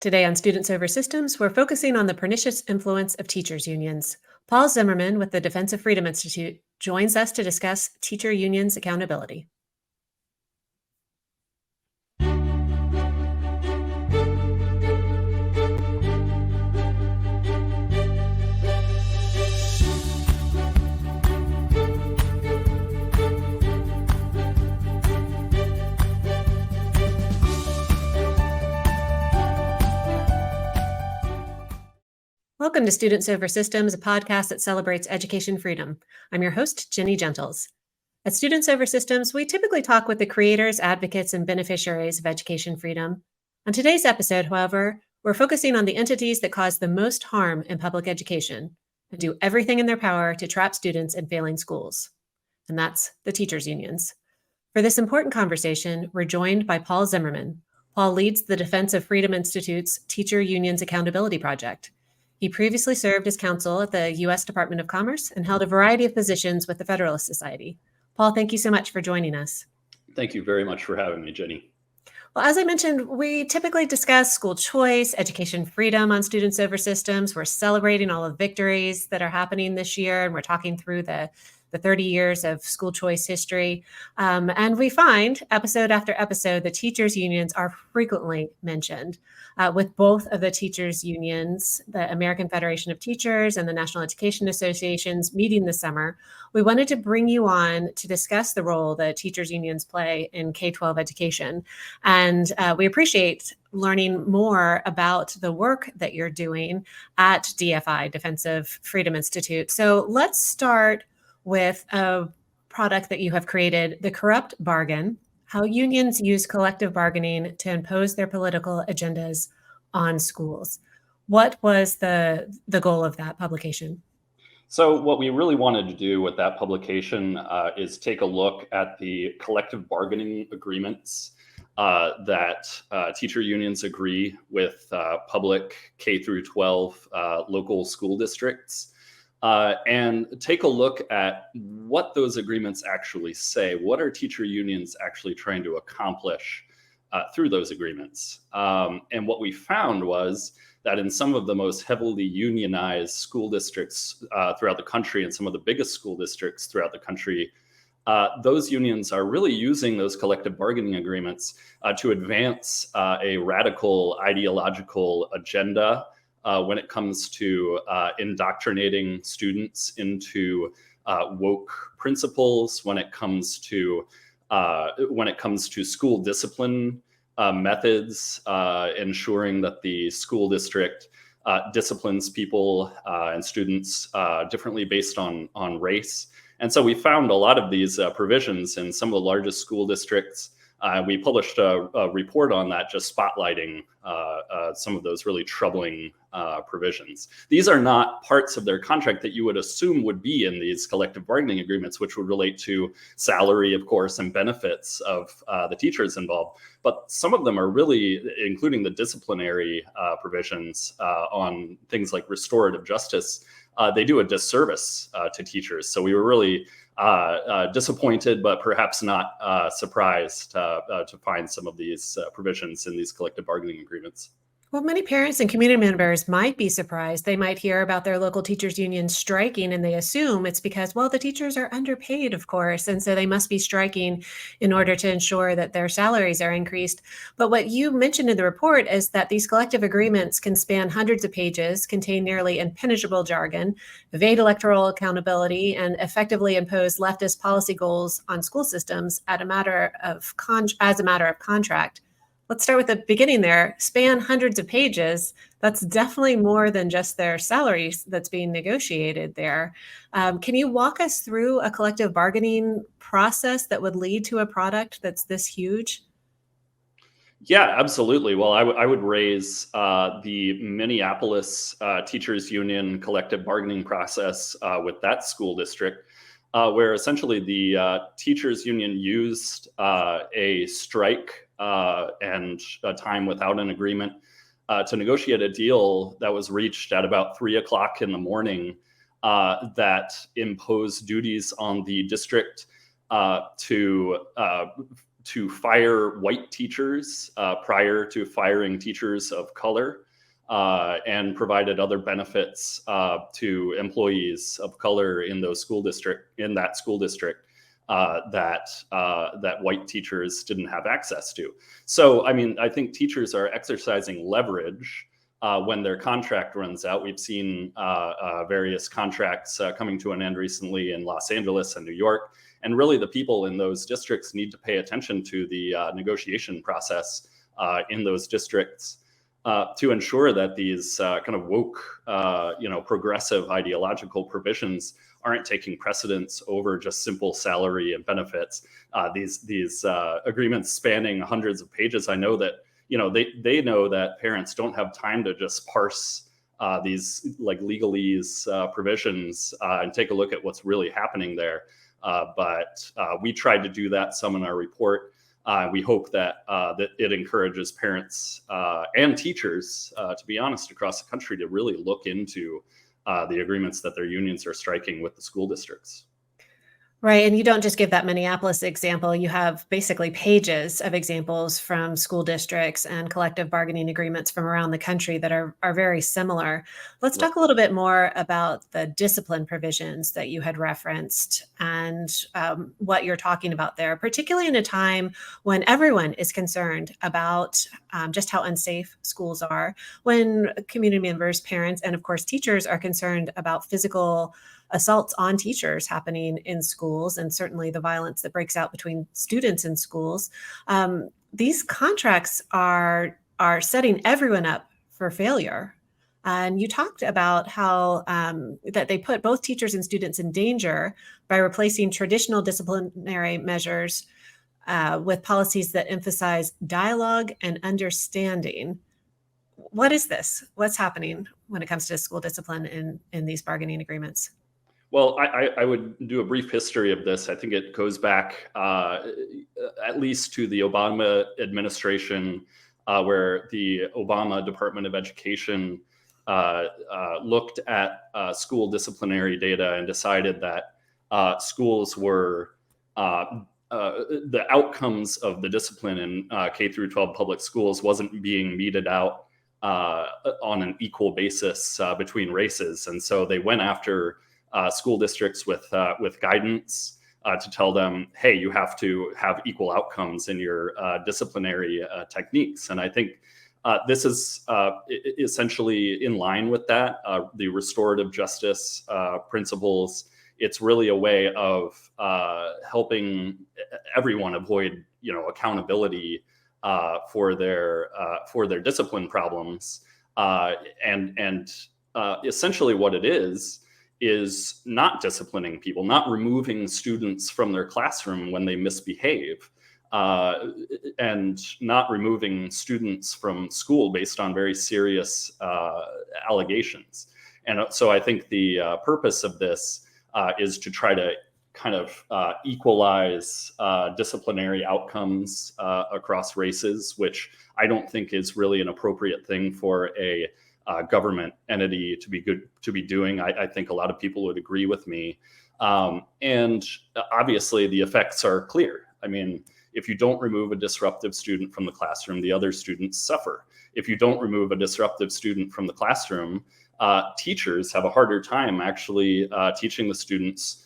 Today on Students Over Systems, we're focusing on the pernicious influence of teachers' unions. Paul Zimmerman with the Defense of Freedom Institute joins us to discuss teacher unions accountability. Welcome to Students Over Systems, a podcast that celebrates education freedom. I'm your host, Jenny Gentles. At Students Over Systems, we typically talk with the creators, advocates, and beneficiaries of education freedom. On today's episode, however, we're focusing on the entities that cause the most harm in public education and do everything in their power to trap students in failing schools. And that's the teachers' unions. For this important conversation, we're joined by Paul Zimmerman. Paul leads the Defense of Freedom Institute's Teacher Unions Accountability Project. He previously served as counsel at the U.S. Department of Commerce and held a variety of positions with the Federalist Society. Paul, thank you so much for joining us. Thank you very much for having me, Jenny. Well, as I mentioned, we typically discuss school choice, education freedom on Students Over Systems. We're celebrating all the victories that are happening this year, and we're talking through the 30 years of school choice history. And we find episode after episode, the teachers' unions are frequently mentioned. With both of the teachers' unions, the American Federation of Teachers and the National Education Associations meeting this summer, we wanted to bring you on to discuss the role that teachers' unions play in K-12 education. And we appreciate learning more about the work that you're doing at DFI, Defense of Freedom Institute. So let's start with a product that you have created, the Corrupt Bargain, how unions use collective bargaining to impose their political agendas on schools. What was the goal of that publication? So what we really wanted to do with that publication is take a look at the collective bargaining agreements that teacher unions agree with public K through 12 local school districts. And take a look at what those agreements actually say. What are teacher unions actually trying to accomplish through those agreements? And what we found was that in some of the most heavily unionized school districts throughout the country, and some of the biggest school districts throughout the country, those unions are really using those collective bargaining agreements to advance a radical ideological agenda when it comes to indoctrinating students into woke principles, when it comes to school discipline methods, ensuring that the school district disciplines people and students differently based on race. And so we found a lot of these provisions in some of the largest school districts. We published a report on that, just spotlighting some of those really troubling provisions. These are not parts of their contract that you would assume would be in these collective bargaining agreements, which would relate to salary, of course, and benefits of the teachers involved. But some of them are really, including the disciplinary provisions on things like restorative justice, they do a disservice to teachers. So we were really disappointed, but perhaps not surprised to find some of these provisions in these collective bargaining agreements. Well, many parents and community members might be surprised. They might hear about their local teachers union striking and they assume it's because, well, the teachers are underpaid, of course, and so they must be striking in order to ensure that their salaries are increased. But what you mentioned in the report is that these collective agreements can span hundreds of pages, contain nearly impenetrable jargon, evade electoral accountability, and effectively impose leftist policy goals on school systems as a matter of contract. Let's start with the beginning there. Span hundreds of pages. That's definitely more than just their salaries that's being negotiated there. Can you walk us through a collective bargaining process that would lead to a product that's this huge? Yeah, absolutely. Well, I would raise the Minneapolis Teachers Union collective bargaining process with that school district, where essentially the teachers union used a strike and a time without an agreement to negotiate a deal that was reached at about 3 o'clock in the morning that imposed duties on the district to to fire white teachers prior to firing teachers of color, and provided other benefits to employees of color in that school district that white teachers didn't have access to. So, I mean, I think teachers are exercising leverage when their contract runs out. We've seen various contracts coming to an end recently in Los Angeles and New York. And really, the people in those districts need to pay attention to the negotiation process in those districts to ensure that these kind of woke, progressive ideological provisions aren't taking precedence over just simple salary and benefits. These agreements spanning hundreds of pages. I know that they know that parents don't have time to just parse these like legalese provisions and take a look at what's really happening there. But we tried to do that some in our report. We hope that it encourages parents and teachers, to be honest, across the country to really look into the agreements that their unions are striking with the school districts. Right. And you don't just give that Minneapolis example. You have basically pages of examples from school districts and collective bargaining agreements from around the country that are very similar. Let's talk a little bit more about the discipline provisions that you had referenced and what you're talking about there, particularly in a time when everyone is concerned about just how unsafe schools are, when community members, parents, and of course, teachers are concerned about physical assaults on teachers happening in schools, and certainly the violence that breaks out between students in schools. These contracts are setting everyone up for failure. And you talked about how that they put both teachers and students in danger by replacing traditional disciplinary measures with policies that emphasize dialogue and understanding. What is this? What's happening when it comes to school discipline in these bargaining agreements? Well, I would do a brief history of this. I think it goes back at least to the Obama administration, where the Obama Department of Education looked at school disciplinary data and decided that schools were the outcomes of the discipline in K through 12 public schools wasn't being meted out on an equal basis between races, and so they went after school districts with guidance to tell them, hey, you have to have equal outcomes in your disciplinary techniques. And I think this is essentially in line with that, the restorative justice principles. It's really a way of helping everyone avoid, accountability for their discipline problems. And essentially what it is not disciplining people, not removing students from their classroom when they misbehave, and not removing students from school based on very serious allegations. And so I think the purpose of this is to try to kind of equalize disciplinary outcomes across races, which I don't think is really an appropriate thing for a government entity to be doing. I think a lot of people would agree with me. And obviously the effects are clear. I mean, if you don't remove a disruptive student from the classroom, the other students suffer. If you don't remove a disruptive student from the classroom, teachers have a harder time actually teaching the students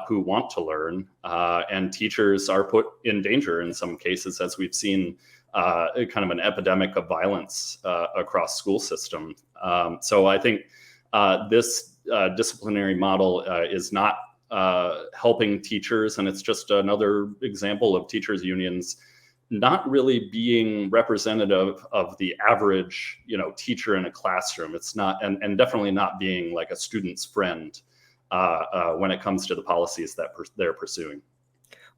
who want to learn. And teachers are put in danger in some cases, as we've seen kind of an epidemic of violence across school systems. So I think this disciplinary model is not helping teachers, and it's just another example of teachers' unions not really being representative of the average, teacher in a classroom. It's not, and definitely not being like a student's friend when it comes to the policies that they're pursuing.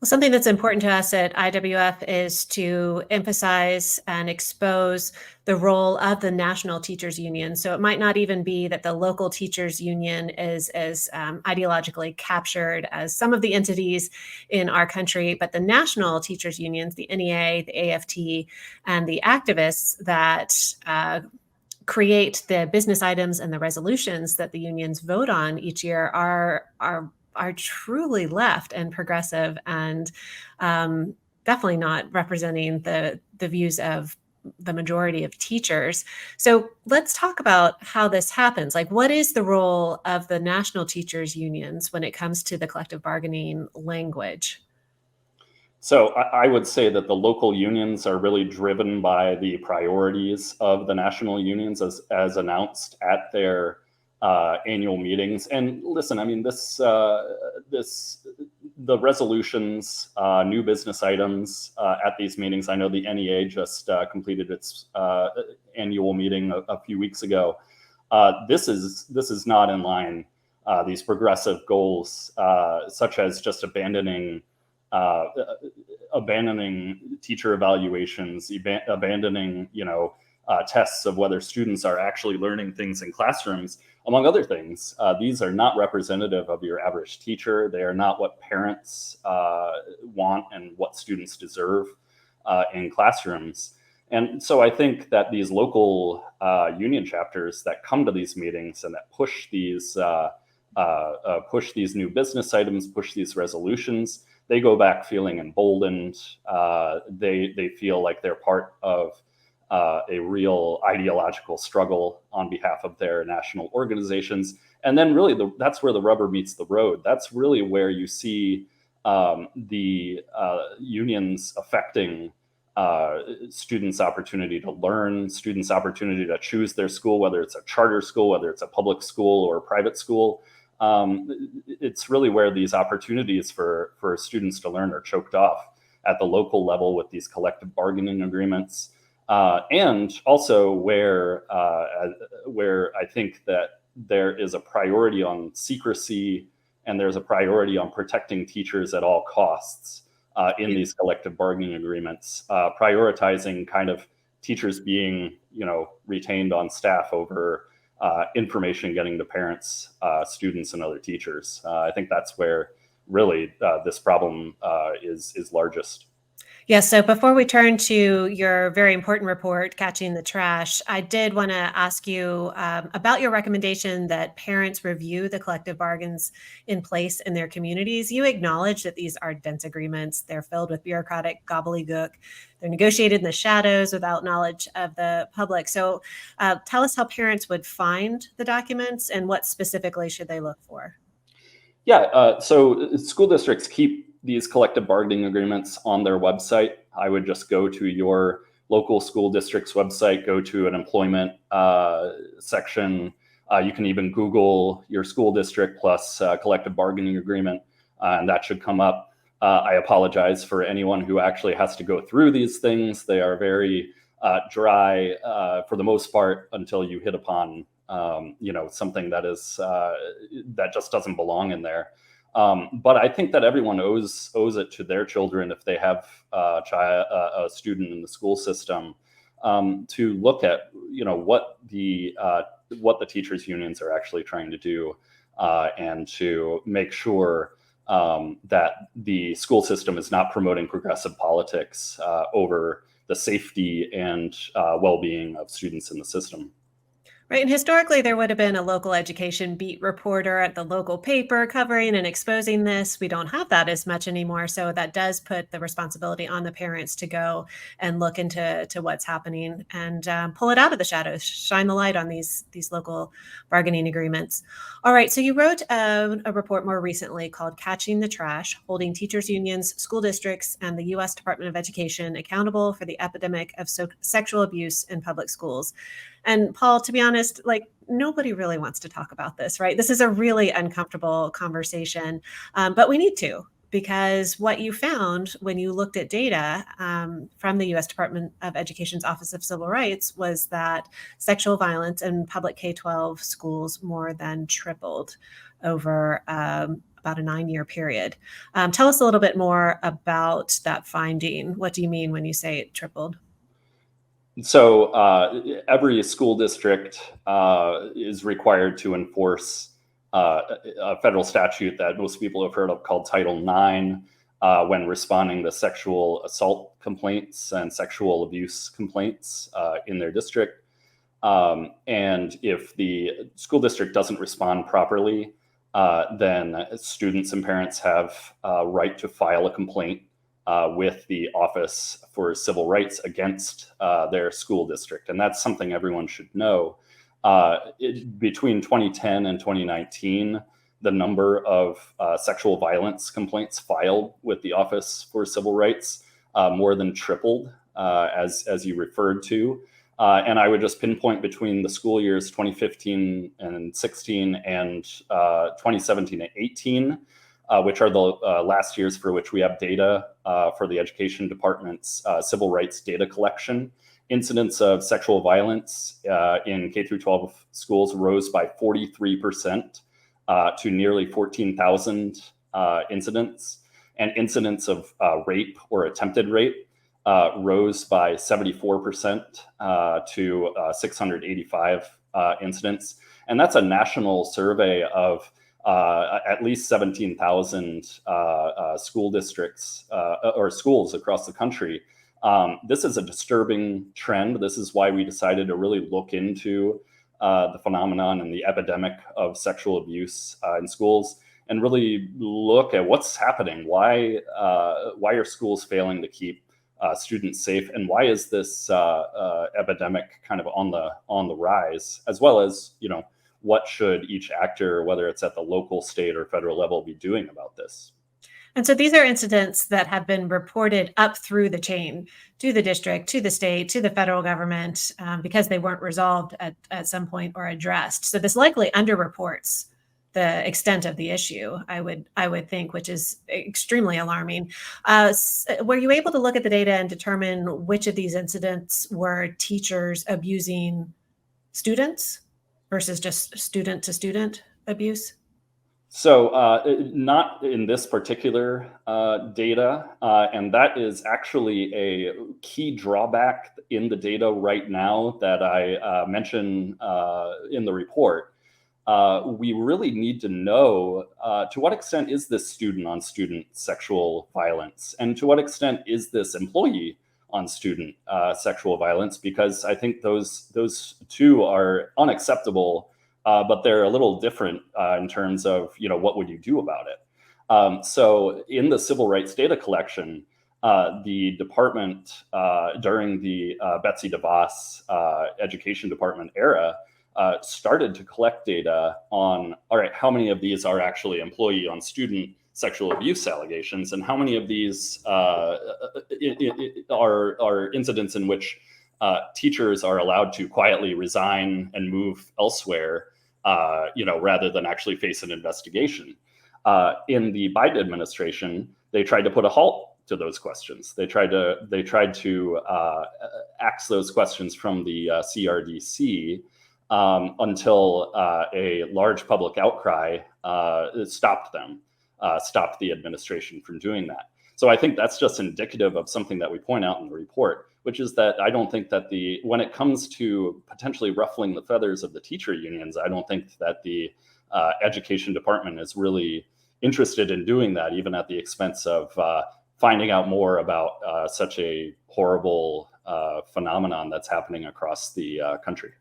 Well, something that's important to us at IWF is to emphasize and expose the role of the National Teachers Union. So it might not even be that the local teachers union is as ideologically captured as some of the entities in our country, but the national teachers unions, the NEA, the AFT, and the activists that create the business items and the resolutions that the unions vote on each year are truly left and progressive. And definitely not representing the views of the majority of teachers. So let's talk about how this happens. Like, what is the role of the national teachers unions when it comes to the collective bargaining language? So I would say that the local unions are really driven by the priorities of the national unions as announced at their annual meetings. And listen, I mean, the resolutions, new business items at these meetings. I know the NEA just completed its annual meeting a few weeks ago. This is not in line. These progressive goals, such as just uh, abandoning teacher evaluations, abandoning tests of whether students are actually learning things in classrooms, among other things. These are not representative of your average teacher. They are not what parents want and what students deserve in classrooms. And so I think that these local union chapters that come to these meetings and that push these new business items, push these resolutions, they go back feeling emboldened. They feel like they're part of a real ideological struggle on behalf of their national organizations. And then really that's where the rubber meets the road. That's really where you see the unions affecting students' opportunity to learn, students' opportunity to choose their school, whether it's a charter school, whether it's a public school or a private school. It's really where these opportunities for students to learn are choked off at the local level with these collective bargaining agreements. And also where I think that there is a priority on secrecy and there's a priority on protecting teachers at all costs in these collective bargaining agreements, prioritizing kind of teachers being, retained on staff over information getting to parents, students, and other teachers. I think that's where really this problem is largest. Yeah, so before we turn to your very important report, Catching the Trash, I did want to ask you about your recommendation that parents review the collective bargains in place in their communities. You acknowledge that these are dense agreements. They're filled with bureaucratic gobbledygook. They're negotiated in the shadows without knowledge of the public. So tell us how parents would find the documents and what specifically should they look for? Yeah, so school districts keep these collective bargaining agreements on their website. I would just go to your local school district's website, go to an employment section. You can even Google your school district plus collective bargaining agreement, and that should come up. I apologize for anyone who actually has to go through these things. They are very dry for the most part until you hit upon something that is that just doesn't belong in there. But I think that everyone owes it to their children if they have a student in the school system to look at what the teachers unions are actually trying to do and to make sure that the school system is not promoting progressive politics over the safety and well-being of students in the system. Right. And historically, there would have been a local education beat reporter at the local paper covering and exposing this. We don't have that as much anymore. So that does put the responsibility on the parents to go and look into what's happening and pull it out of the shadows, shine the light on these local bargaining agreements. All right. So you wrote a report more recently called Catching the Trash, Holding Teachers Unions, School Districts, and the U.S. Department of Education Accountable for the Epidemic of Sexual Abuse in Public Schools. And Paul, to be honest, like nobody really wants to talk about this, right? This is a really uncomfortable conversation, but we need to, because what you found when you looked at data from the U.S. Department of Education's Office of Civil Rights was that sexual violence in public K-12 schools more than tripled over about a 9-year period. Tell us a little bit more about that finding. What do you mean when you say it tripled? So every school district is required to enforce a federal statute that most people have heard of called Title IX when responding to sexual assault complaints and sexual abuse complaints in their district. And if the school district doesn't respond properly, then students and parents have a right to file a complaint with the Office for Civil Rights against their school district. And that's something everyone should know. Between 2010 and 2019, the number of sexual violence complaints filed with the Office for Civil Rights more than tripled, as you referred to. And I would just pinpoint between the school years 2015 and 16 and 2017 and 18, which are the last years for which we have data for the Education Department's civil rights data collection. Incidents of sexual violence in K through 12 schools rose by 43% to nearly 14,000 incidents. And incidents of rape or attempted rape rose by 74% to 685 incidents. And that's a national survey of at least 17,000 school districts or schools across the country. This is a disturbing trend. This is why we decided to really look into the phenomenon and the epidemic of sexual abuse in schools, and really look at what's happening. Why are schools failing to keep students safe, and why is this epidemic kind of on the rise? As well as, what should each actor, whether it's at the local, state, or federal level, be doing about this? And so these are incidents that have been reported up through the chain to the district, to the state, to the federal government, because they weren't resolved at some point or addressed. So this likely underreports the extent of the issue, I would think, which is extremely alarming. Were you able to look at the data and determine which of these incidents were teachers abusing students versus just student-to-student abuse? So not in this particular data, and that is actually a key drawback in the data right now that I mention in the report. We really need to know to what extent is this student-on-student sexual violence, and to what extent is this employee-on-student sexual violence, because I think those two are unacceptable. But they're a little different in terms of, what would you do about it? So in the civil rights data collection, the department during the Betsy DeVos education department era started to collect data on, all right, how many of these are actually employee on student sexual abuse allegations, and how many of these are incidents in which teachers are allowed to quietly resign and move elsewhere, rather than actually face an investigation. In the Biden administration, they tried to put a halt to those questions. They tried to axe those questions from the CRDC until a large public outcry stopped the administration from doing that. So I think that's just indicative of something that we point out in the report, which is that I don't think that when it comes to potentially ruffling the feathers of the teacher unions, I don't think that the education department is really interested in doing that, even at the expense of finding out more about such a horrible phenomenon that's happening across the country.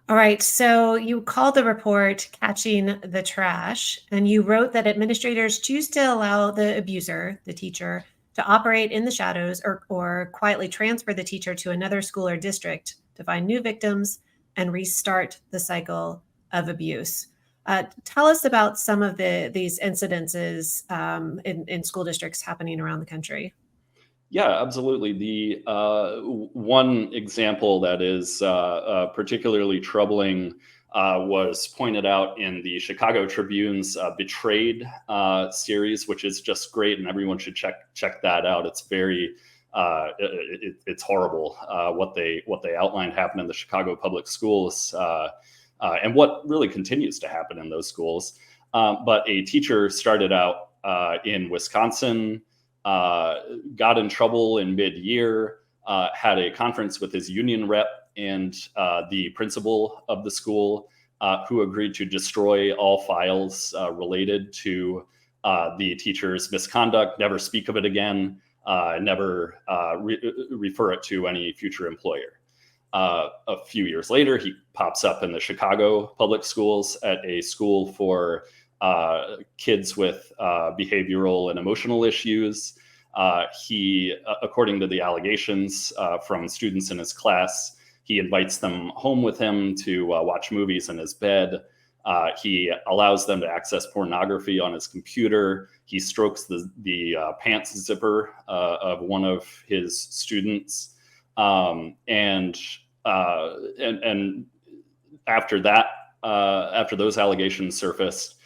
All right, so you called the report Catching the Trash, and you wrote that administrators choose to allow the abuser, the teacher, to operate in the shadows or quietly transfer the teacher to another school or district to find new victims and restart the cycle of abuse. Tell us about some of these incidences in school districts happening around the country. Yeah, absolutely. The one example that is particularly troubling was pointed out in the Chicago Tribune's Betrayed series, which is just great, and everyone should check that out. It's very it's horrible what they outlined happened in the Chicago public schools, and what really continues to happen in those schools. But a teacher started out in Wisconsin, got in trouble in mid-year, had a conference with his union rep and the principal of the school, who agreed to destroy all files related to the teacher's misconduct, never speak of it again, never refer it to any future employer. A few years later, he pops up in the Chicago public schools at a school for kids with behavioral and emotional issues. He, according to the allegations from students in his class, he invites them home with him to watch movies in his bed. He allows them to access pornography on his computer. He strokes the pants zipper of one of his students, and after that, after those allegations surfaced,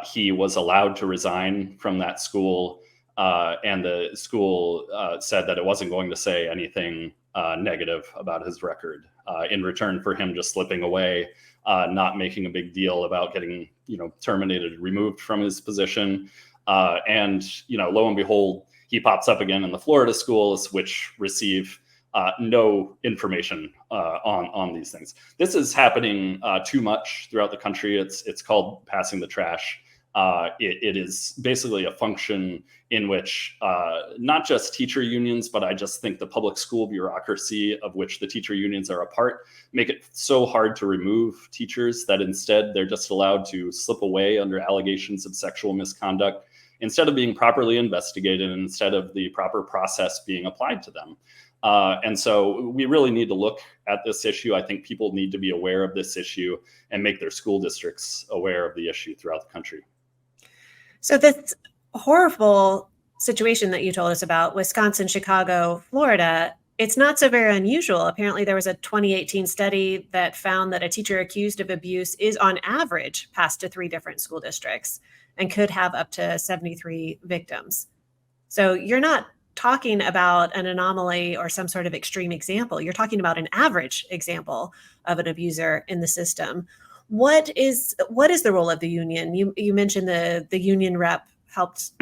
he was allowed to resign from that school, and the school said that it wasn't going to say anything negative about his record in return for him just slipping away, not making a big deal about getting terminated, removed from his position. And lo and behold, he pops up again in the Florida schools, which receive no information on these things. This is happening too much throughout the country. It's called passing the trash. It is basically a function in which not just teacher unions, but I just think the public school bureaucracy of which the teacher unions are a part, make it so hard to remove teachers that instead they're just allowed to slip away under allegations of sexual misconduct instead of being properly investigated and instead of the proper process being applied to them. And so we really need to look at this issue. I think people need to be aware of this issue and make their school districts aware of the issue throughout the country. So this horrible situation that you told us about, Wisconsin, Chicago, Florida, it's not so very unusual. Apparently, there was a 2018 study that found that a teacher accused of abuse is on average passed to 3 different school districts and could have up to 73 victims. So you're not talking about an anomaly or some sort of extreme example. You're talking about an average example of an abuser in the system. What is the role of the union? You mentioned the union rep helped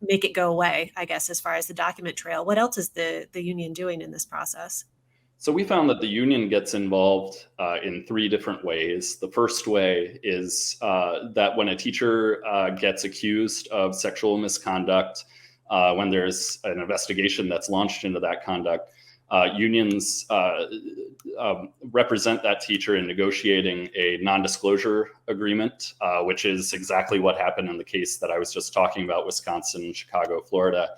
make it go away, I guess, as far as the document trail. What else is the union doing in this process? So we found that the union gets involved in 3 different ways. The first way is that when a teacher gets accused of sexual misconduct, when there's an investigation that's launched into that conduct, unions represent that teacher in negotiating a non-disclosure agreement, which is exactly what happened in the case that I was just talking about, Wisconsin, Chicago, Florida.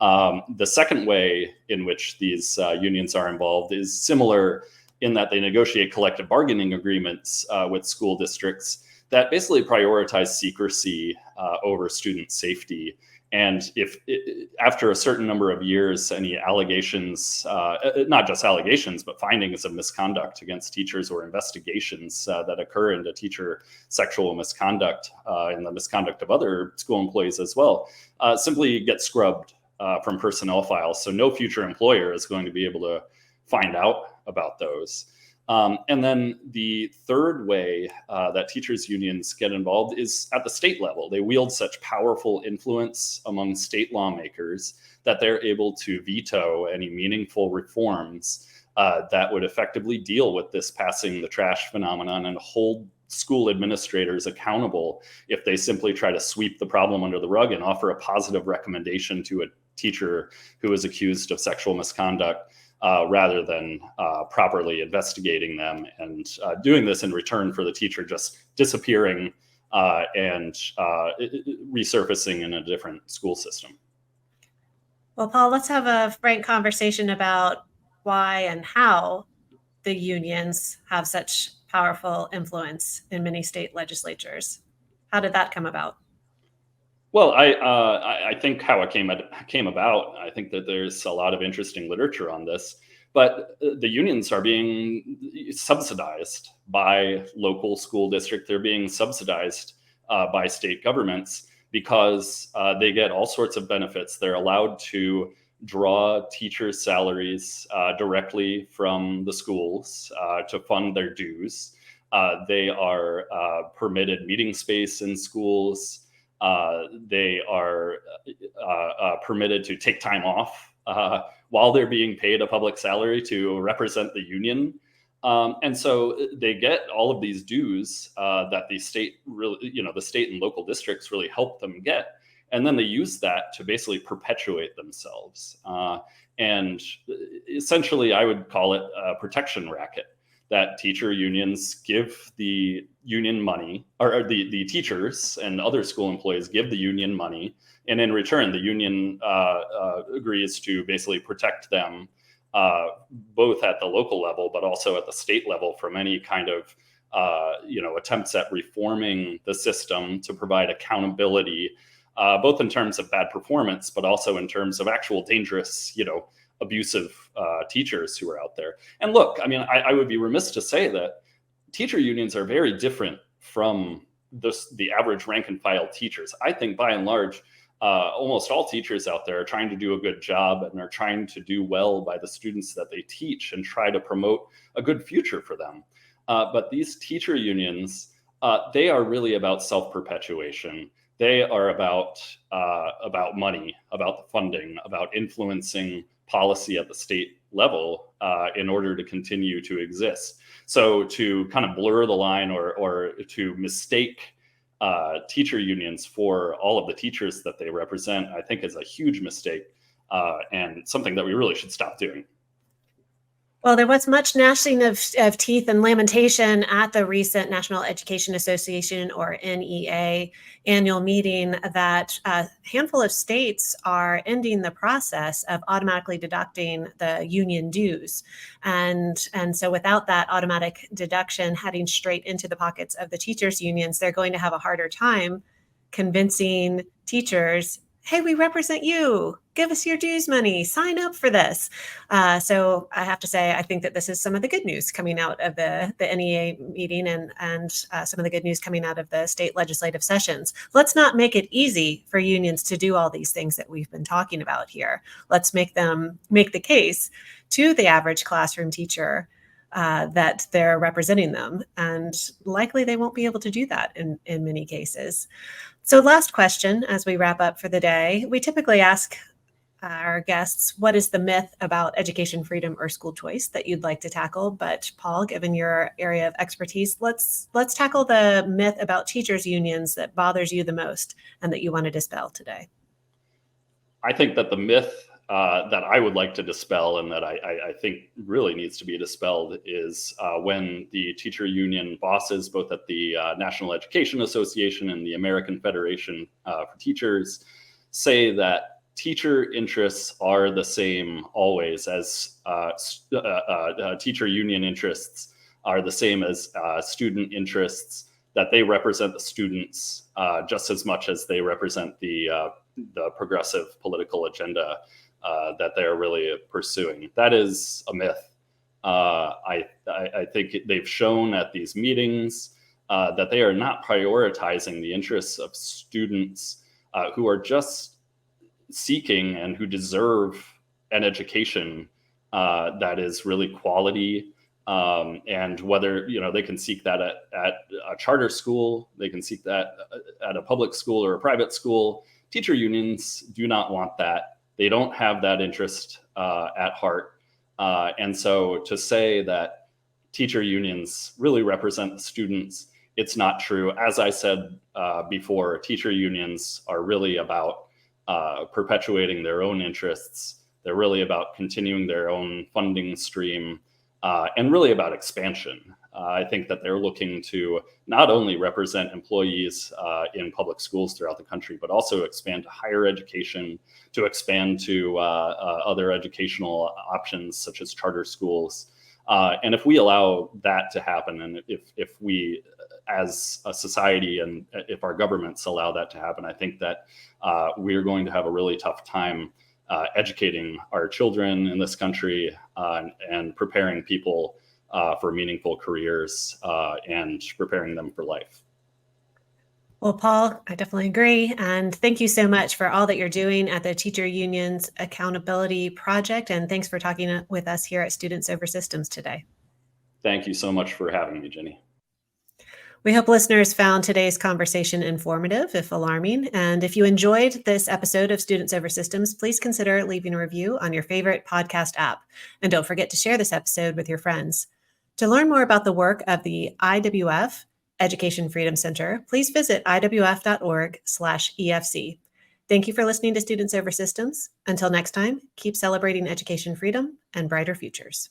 The second way in which these unions are involved is similar in that they negotiate collective bargaining agreements with school districts that basically prioritize secrecy over student safety. And if after a certain number of years, any allegations, not just allegations, but findings of misconduct against teachers or investigations that occur into teacher sexual misconduct and the misconduct of other school employees as well, simply get scrubbed from personnel files. So no future employer is going to be able to find out about those. And then the third way that teachers unions get involved is at the state level. They wield such powerful influence among state lawmakers that they're able to veto any meaningful reforms that would effectively deal with this passing the trash phenomenon and hold school administrators accountable if they simply try to sweep the problem under the rug and offer a positive recommendation to a teacher who is accused of sexual misconduct. Rather than properly investigating them and doing this in return for the teacher just disappearing and resurfacing in a different school system. Well, Paul, let's have a frank conversation about why and how the unions have such powerful influence in many state legislatures. How did that come about? Well, I think how it came about, I think that there's a lot of interesting literature on this, but the unions are being subsidized by local school district. They're being subsidized by state governments because they get all sorts of benefits. They're allowed to draw teachers' salaries directly from the schools to fund their dues. They are permitted meeting space in schools. They are permitted to take time off while they're being paid a public salary to represent the union. And so they get all of these dues that the state really, the state and local districts really help them get. And then they use that to basically perpetuate themselves. And essentially, I would call it a protection racket. that teacher unions give the union money, or the teachers and other school employees give the union money, and in return, the union agrees to basically protect them both at the local level, but also at the state level from any kind of attempts at reforming the system to provide accountability, both in terms of bad performance, but also in terms of actual dangerous, abusive teachers who are out there. And look, I mean, I would be remiss to say that teacher unions are very different from the average rank and file teachers. I think by and large, almost all teachers out there are trying to do a good job and are trying to do well by the students that they teach and try to promote a good future for them. But these teacher unions, they are really about self-perpetuation. They are about money, about the funding, about influencing policy at the state level in order to continue to exist. So to kind of blur the line or to mistake teacher unions for all of the teachers that they represent, I think is a huge mistake and something that we really should stop doing. Well, there was much gnashing of teeth and lamentation at the recent National Education Association, or NEA, annual meeting that a handful of states are ending the process of automatically deducting the union dues. And so without that automatic deduction heading straight into the pockets of the teachers' unions, they're going to have a harder time convincing teachers, hey, we represent you. Give us your dues money. Sign up for this. So I have to say, I think that this is some of the good news coming out of the NEA meeting and some of the good news coming out of the state legislative sessions. Let's not make it easy for unions to do all these things that we've been talking about here. Let's make the case to the average classroom teacher that they're representing them. And likely they won't be able to do that in many cases. So last question, as we wrap up for the day, we typically ask our guests, what is the myth about education freedom or school choice that you'd like to tackle? But Paul, given your area of expertise, let's tackle the myth about teachers' unions that bothers you the most and that you want to dispel today. I think that the myth that I would like to dispel and that I think really needs to be dispelled is when the teacher union bosses, both at the National Education Association and the American Federation for Teachers, say that teacher interests are the same always as teacher union interests are the same as student interests, that they represent the students just as much as they represent the progressive political agenda that they're really pursuing. That is a myth. I think they've shown at these meetings that they are not prioritizing the interests of students who are just seeking and who deserve an education that is really quality. And whether they can seek that at a charter school, they can seek that at a public school or a private school. Teacher unions do not want that. They don't have that interest at heart. And so to say that teacher unions really represent the students, it's not true. As I said before, teacher unions are really about perpetuating their own interests. They're really about continuing their own funding stream and really about expansion. I think that they're looking to not only represent employees in public schools throughout the country, but also expand to higher education, to expand to other educational options such as charter schools. And if we allow that to happen, and if we as a society and if our governments allow that to happen, I think that we're going to have a really tough time educating our children in this country and preparing people for meaningful careers and preparing them for life. Well, Paul, I definitely agree. And thank you so much for all that you're doing at the Teacher Union's Accountability Project. And thanks for talking with us here at Students Over Systems today. Thank you so much for having me, Jenny. We hope listeners found today's conversation informative, if alarming. And if you enjoyed this episode of Students Over Systems, please consider leaving a review on your favorite podcast app. And don't forget to share this episode with your friends. To learn more about the work of the IWF Education Freedom Center, please visit iwf.org/EFC. Thank you for listening to Students Over Systems. Until next time, keep celebrating education freedom and brighter futures.